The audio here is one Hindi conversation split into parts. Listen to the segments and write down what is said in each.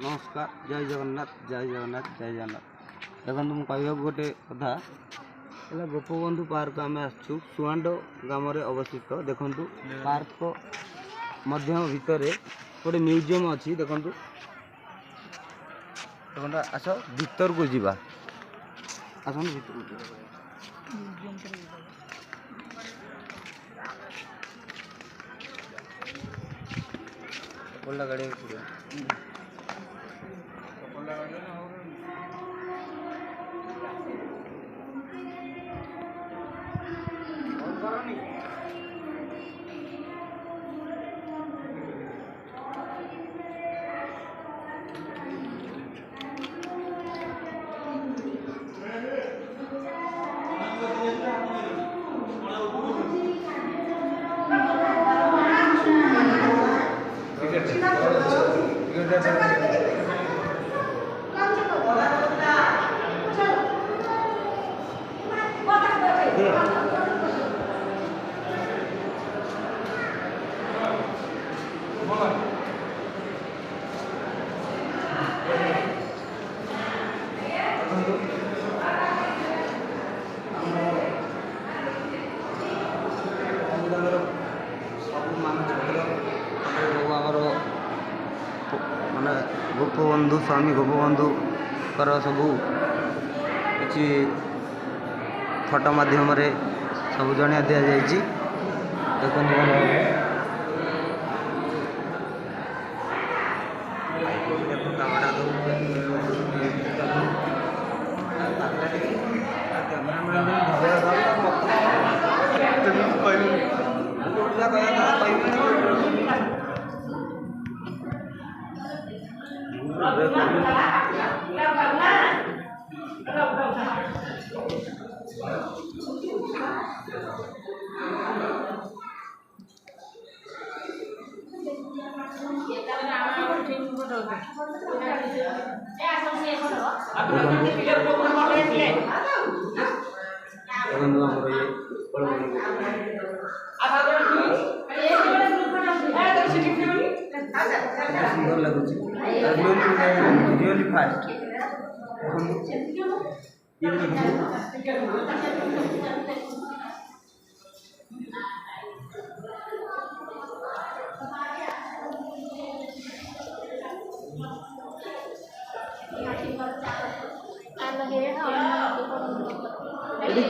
नमस्कार जय जगन्नाथ जय जगन्नाथ जय जगन्नाथ। देखो मुझे कहूँ गोटे कथा है गोपबंधु पार्क आम आसु सुआंड ग्राम अवस्थित। देखु पार्क मध्य भितर गोटे म्यूजियम अच्छी देखु आस भीतर को जीवा आस भीतर को बोला गाड़ी माने गोपबंधु स्वामी गोपबंधु सबू किसी फोटो माध्यम सब जणिया दि जाइए। सुंदर लगुच रियली फास्ट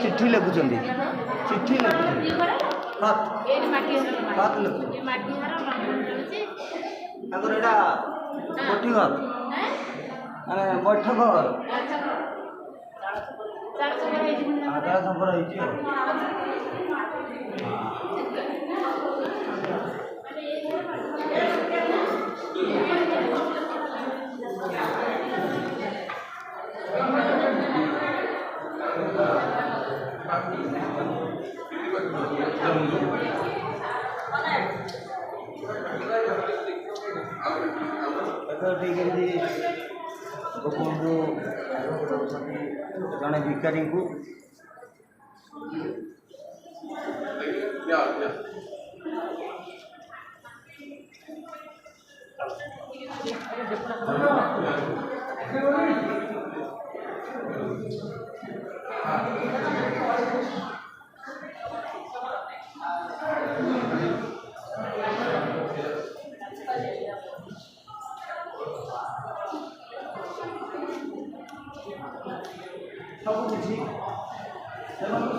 चिट्ठी लिखुं चिट्ठी बैठक गोपबंधु जड़े भिकारी को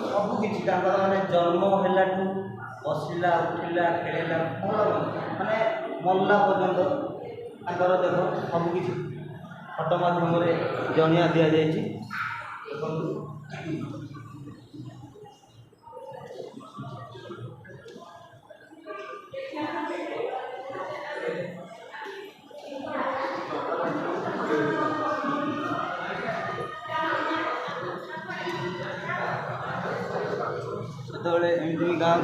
सबकि माने जन्म है बसला उठिला खेला माने मरला पर्यंत देख सबकि फोटो माध्यम जणिया दि जाइए। एमती गाँव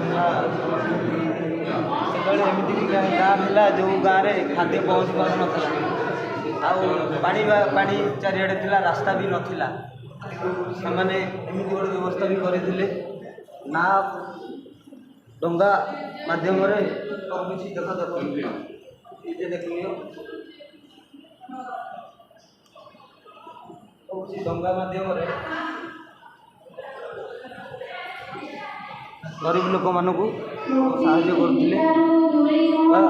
एमती गाँ था जो गाँव में खाद्य पहुँच पार ना पानी चारिड़े थी रास्ता भी नाला से मैंने एमती गोटे व्यवस्था भी करते ना डंगा माध्यम सब किसी देख ନିଜେ ଦେଖିନିଅ କୌଣସି ଡଙ୍ଗା ମାଧ୍ୟମରେ ଗରିବ ଲୋକମାନଙ୍କୁ ସାହାଯ୍ୟ କରୁଥିଲେ ବା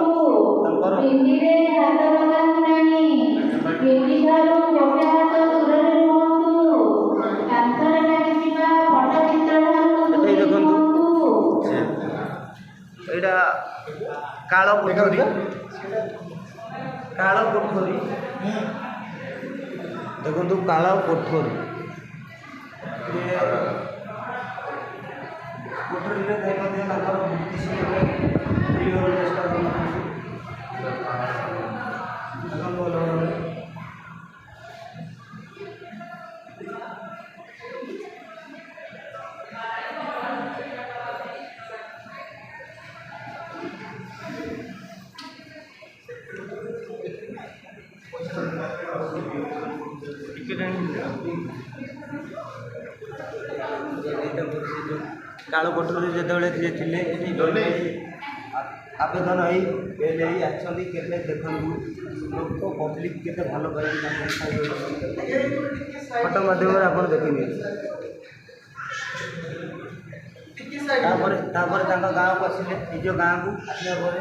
ତାଙ୍କର ଏଠି ଦେଖନ୍ତୁ ଏଇଟା କାଳ କୋଠରୀ ଦେଖନ୍ତୁ କାଳ କୋଠରୀ କୋଠରୀରେ ଯାଇ ମଧ୍ୟ ତାଙ୍କର ବୁଲିବାକୁ ଚେଷ୍ଟା କରୁଛନ୍ତି ଭଲ ଭାବରେ କାଳ କୋଠରୀ ଯେତେବେଳେ ସିଏ ଥିଲେ ଏଠି ଆବେଦନ ହେଇ ବେଲ୍ ହେଇ ଆସିଛନ୍ତି କେତେ ଦେଖନ୍ତୁ ଲୋକ ପବ୍ଲିକ୍ କେତେ ଭଲ କରିକି ଫଟୋ ମାଧ୍ୟମରେ ଆପଣ ଦେଖିବେ ତାପରେ ତାଙ୍କ ଗାଁକୁ ଆସିଲେ ନିଜ ଗାଁକୁ ଆସିଲା ପରେ